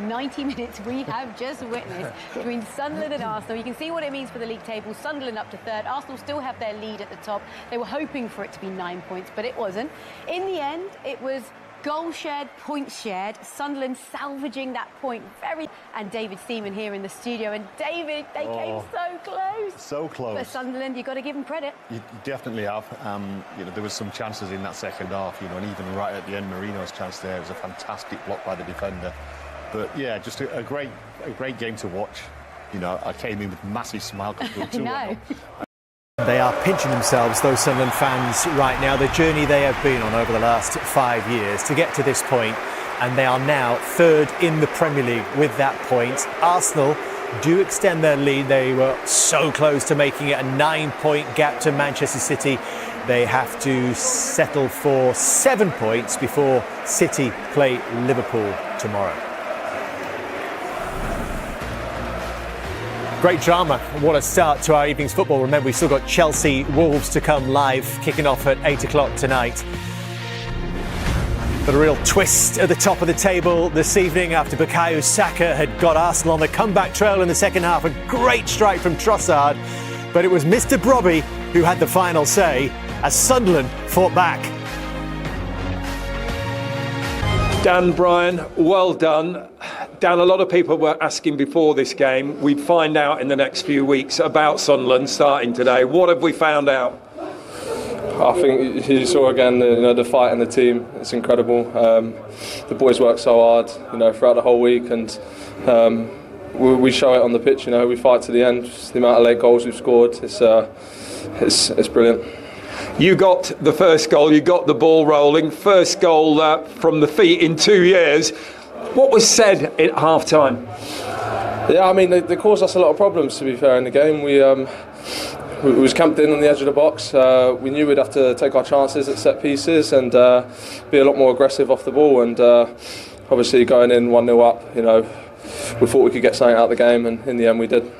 90 minutes we have just witnessed between Sunderland and Arsenal. You can see what it means for the league table. Sunderland up to third. Arsenal still have their lead at the top. They were hoping for it to be 9 points, but it wasn't. In the end, it was goal shared, points shared. Sunderland salvaging that point and David Seaman here in the studio. And David, they came so close. So close. But Sunderland, you've got to give them credit. You definitely have. There was some chances in that second half, and even right at the end, Marino's chance there was a fantastic block by the defender. But yeah, just a great game to watch. I came in with a massive smile because we were 2-1. They are pinching themselves, those Sunderland fans, right now. The journey they have been on over the last 5 years to get to this point, and they are now third in the Premier League with that point. Arsenal do extend their lead. They were so close to making it a 9-point gap to Manchester City. They have to settle for 7 points before City play Liverpool tomorrow. Great drama. What a start to our evening's football. Remember, we've still got Chelsea Wolves to come live, kicking off at 8 o'clock tonight. But a real twist at the top of the table this evening after Bukayo Saka had got Arsenal on the comeback trail in the second half. A great strike from Trossard. But it was Mr. Brobby who had the final say as Sunderland fought back. Dan, Brian, well done. Dan, a lot of people were asking before this game. We'd find out in the next few weeks about Sunderland starting today. What have we found out? I think you saw again the fight in the team. It's incredible. The boys work so hard, throughout the whole week, and we show it on the pitch. We fight to the end. Just the amount of late goals we've scored, it's brilliant. You got the first goal. You got the ball rolling. First goal from the feet in 2 years. What was said at half time? Yeah, they caused us a lot of problems, to be fair, in the game. We was camped in on the edge of the box. We knew we'd have to take our chances at set pieces and be a lot more aggressive off the ball. And obviously going in 1-0 up, we thought we could get something out of the game, and in the end we did.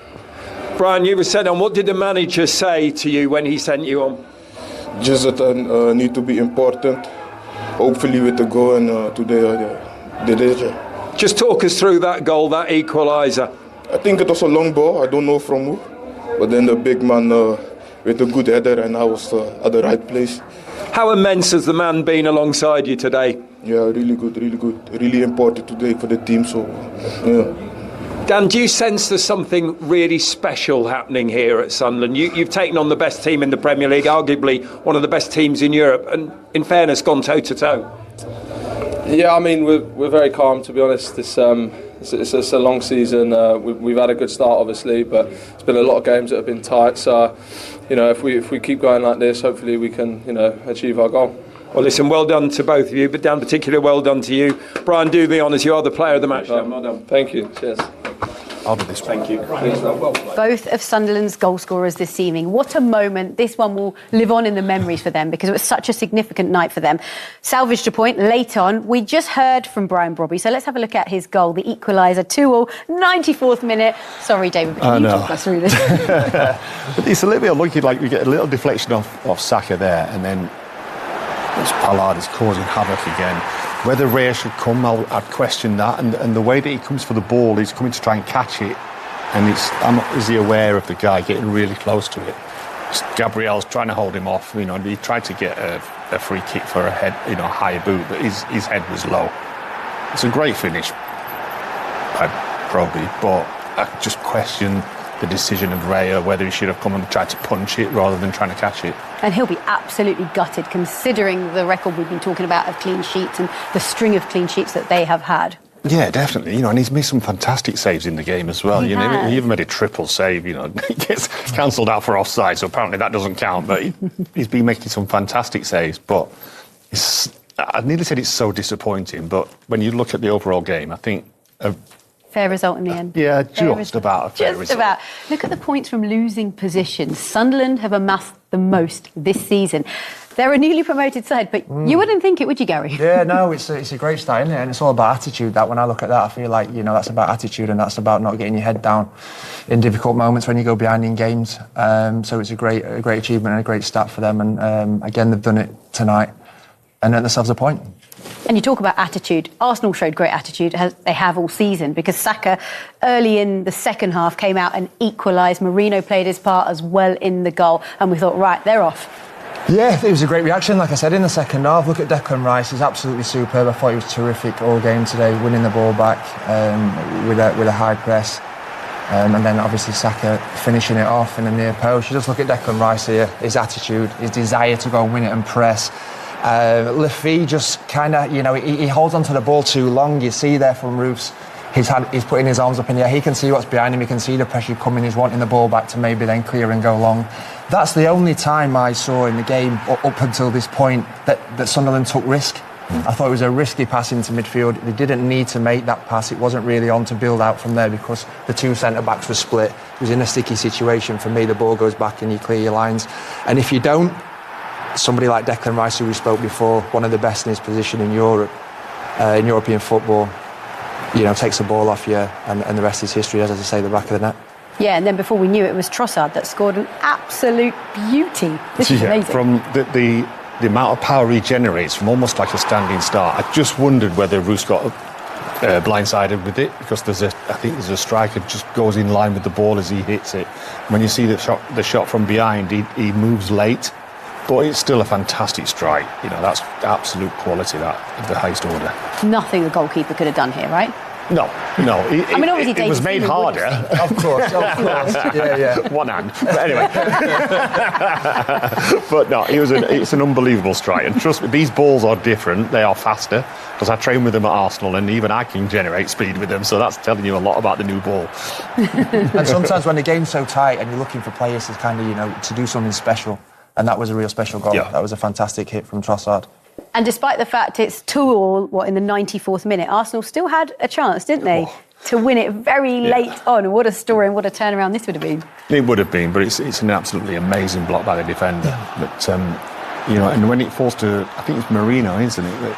Brian, you were sent on. What did the manager say to you when he sent you on? Just that I need to be important. Hopefully with the goal, and today they did. Just talk us through that goal, that equaliser. I think it was a long ball. I don't know from who, but then the big man with a good header, and I was at the right place. How immense has the man been alongside you today? Yeah, really good, really important today for the team. So, yeah. Dan, do you sense there's something really special happening here at Sunderland? You've taken on the best team in the Premier League, arguably one of the best teams in Europe, and in fairness, gone toe-to-toe. Yeah, we're very calm, to be honest. It's a long season. We've had a good start, obviously, but it's been a lot of games that have been tight. So, if we keep going like this, hopefully we can, achieve our goal. Well, listen, well done to both of you, but Dan, particularly well done to you. Brian, do the honours. You are the player of the match. Well done. Thank you. Cheers. I'll do this. Thank you. Both of Sunderland's goal scorers this evening. What a moment. This one will live on in the memories for them because it was such a significant night for them. Salvaged a point late on. We just heard from Brian Brobby, so let's have a look at his goal, the equaliser, 2-2, 94th minute. Sorry, David, but can you talk us through this? It's a little bit unlucky, we get a little deflection off Saka there, and then Pallard is causing havoc again. Whether Raya should come, I'd question that. And the way that he comes for the ball, he's coming to try and catch it. And is he aware of the guy getting really close to it? Gabriel's trying to hold him off. He tried to get a free kick for a head, high boot, but his head was low. It's a great finish by Brobby, but I just question the decision of Raya, whether he should have come and tried to punch it rather than trying to catch it. And he'll be absolutely gutted considering the record we've been talking about of clean sheets and the string of clean sheets that they have had. Yeah, definitely. And he's made some fantastic saves in the game as well. He even made a triple save. He gets cancelled out for offside, so apparently that doesn't count. But he's been making some fantastic saves. But I nearly said it's so disappointing. But when you look at the overall game, I think fair result in the end. Yeah, just about a fair result. Just about. Look at the points from losing positions. Sunderland have amassed the most this season. They're a newly promoted side, but you wouldn't think it, would you, Gary? Yeah, no, it's a great start, isn't it? And it's all about attitude. That when I look at that, I feel like, that's about attitude, and that's about not getting your head down in difficult moments when you go behind in games. So it's a great achievement and a great start for them. And again, they've done it tonight and earned themselves a point. And you talk about attitude. Arsenal showed great attitude, as they have all season, because Saka, early in the second half, came out and equalised. Marino played his part as well in the goal. And we thought, right, they're off. Yeah, it was a great reaction, like I said, in the second half. Look at Declan Rice, he's absolutely superb. I thought he was terrific all game today, winning the ball back with a high press. And then obviously Saka finishing it off in the near post. You just look at Declan Rice here, his attitude, his desire to go and win it and press. Lafy just kind of, he holds onto the ball too long. You see there from Roofs, he's putting his arms up in the air. He can see what's behind him. He can see the pressure coming. He's wanting the ball back to maybe then clear and go long. That's the only time I saw in the game up until this point that Sunderland took risk. I thought it was a risky pass into midfield. They didn't need to make that pass. It wasn't really on to build out from there because the two centre-backs were split. It was in a sticky situation. For me, the ball goes back and you clear your lines. And if you don't, somebody like Declan Rice, who we spoke before, one of the best in his position in Europe, in European football, takes the ball off you and the rest is history, as I say, the back of the net. Yeah, and then before we knew it was Trossard that scored an absolute beauty. This is amazing. From the amount of power he generates from almost like a standing start, I just wondered whether Roos got blindsided with it, because I think there's a striker just goes in line with the ball as he hits it. When you see the shot from behind, he moves late. But it's still a fantastic strike. That's absolute quality, that, of the highest order. Nothing the goalkeeper could have done here, right? No. Obviously it was made harder. Of course. Yeah. One hand. But anyway. But no, it's an unbelievable strike. And trust me, these balls are different. They are faster, because I train with them at Arsenal, and even I can generate speed with them. So that's telling you a lot about the new ball. And sometimes when the game's so tight and you're looking for players to kind of, to do something special, and that was a real special goal. Yeah. That was a fantastic hit from Trossard. And despite the fact it's 2-2, in the 94th minute, Arsenal still had a chance, didn't they, to win it very late on. What a story and what a turnaround this would have been. It would have been, but it's an absolutely amazing block by the defender. But, and when it falls to, I think it's Marino, isn't it?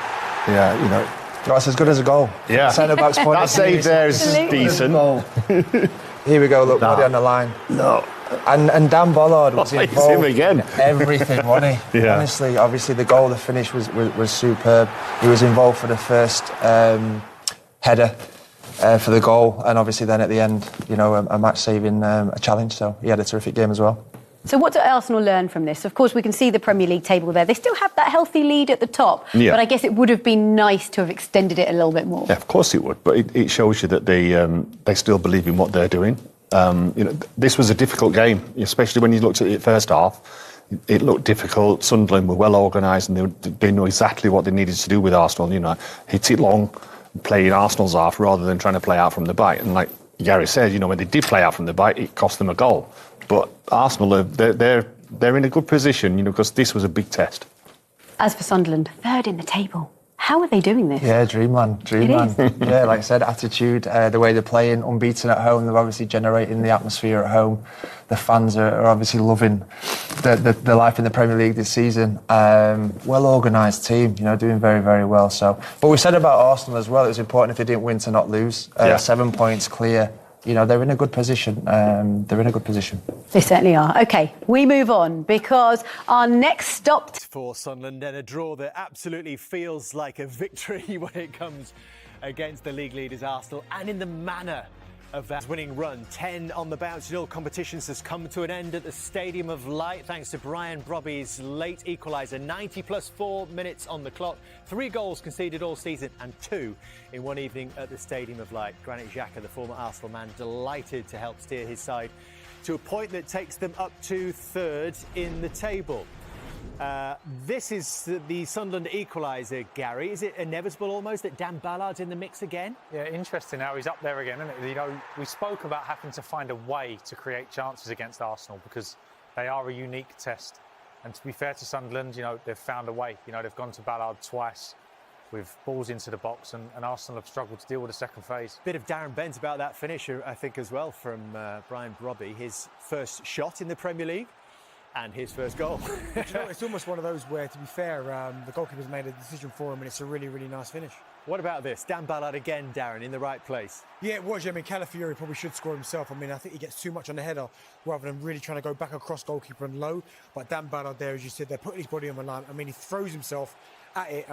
That's as good as a goal. Yeah. Centre-back's point. That save there is decent. Here we go, look, body on the line. No. And Dan Bollard was involved him again. in everything, wasn't he? Yeah. Honestly, obviously the goal, the finish was superb. He was involved for the first header for the goal, and obviously then at the end, a match-saving a challenge. So he had a terrific game as well. So what do Arsenal learn from this? Of course, we can see the Premier League table there. They still have that healthy lead at the top, but I guess it would have been nice to have extended it a little bit more. Yeah, of course it would, but it shows you that they still believe in what they're doing. This was a difficult game, especially when you looked at it first half. It looked difficult. Sunderland were well organised, and they knew exactly what they needed to do with Arsenal. Hit it long, play in Arsenal's half rather than trying to play out from the back. And like Gary said, when they did play out from the back, it cost them a goal. But Arsenal, they're in a good position, because this was a big test. As for Sunderland, third in the table. How are they doing this? Yeah, dreamland. Yeah, like I said, attitude, the way they're playing, unbeaten at home. They're obviously generating the atmosphere at home. The fans are obviously loving the life in the Premier League this season. Well organised team, doing very, very well. So, but we said about Arsenal as well, it was important if they didn't win to not lose. 7 points clear. They're in a good position. They certainly are. OK, we move on because our next stop... For Sunderland, and a draw that absolutely feels like a victory when it comes against the league leaders Arsenal, and in the manner of that winning run. 10 on the bounce. All competitions has come to an end at the Stadium of Light thanks to Brian Brobby's late equaliser. 90 plus 4 minutes on the clock. 3 goals conceded all season and 2 in one evening at the Stadium of Light. Granit Xhaka, the former Arsenal man, delighted to help steer his side to a point that takes them up to third in the table. This is the Sunderland equaliser, Gary. Is it inevitable almost that Dan Ballard's in the mix again? Yeah, interesting how he's up there again, isn't it? We spoke about having to find a way to create chances against Arsenal because they are a unique test. And to be fair to Sunderland, they've found a way. They've gone to Ballard twice with balls into the box, and Arsenal have struggled to deal with the second phase. Bit of Darren Bent about that finisher, I think, as well, from Brian Brobby. His first shot in the Premier League. And his first goal. It's almost one of those where, to be fair, the goalkeeper's made a decision for him, and it's a really, really nice finish. What about this? Dan Ballard again, Darren, in the right place. Yeah, it was. Calafiori probably should score himself. I think he gets too much on the header rather than really trying to go back across goalkeeper and low. But Dan Ballard there, as you said, they're putting his body on the line. He throws himself at it.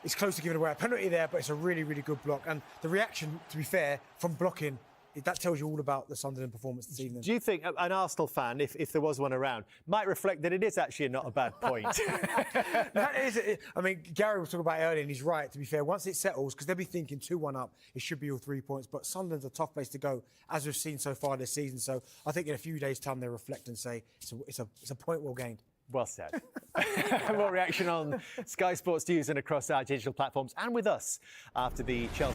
it's close to giving away a penalty there, but it's a really, really good block. And the reaction, to be fair, from blocking, that tells you all about the Sunderland performance this evening. Do you think an Arsenal fan, if there was one around, might reflect that it is actually not a bad point? That is, I mean, Gary was talking about it earlier, and he's right, to be fair. Once it settles, because they'll be thinking 2-1 up, it should be all 3 points. But Sunderland's a tough place to go, as we've seen so far this season. So I think in a few days' time, they'll reflect and say it's a point well gained. Well said. More reaction on Sky Sports News and across our digital platforms and with us after the Chelsea.